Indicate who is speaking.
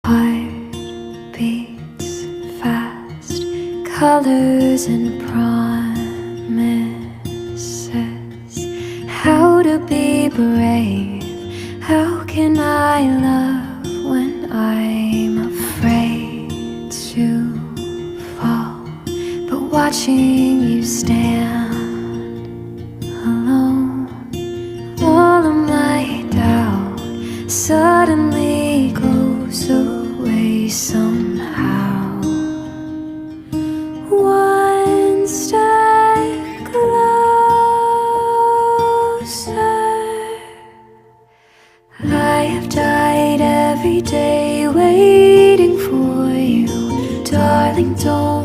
Speaker 1: heart beats fast, colors and promises. How to be brave? How can I love when I'm afraid to fall? But watching you stand alone, all of my doubt suddenly goes away somehow. One step closer. I have died every day waiting for you, darling, don't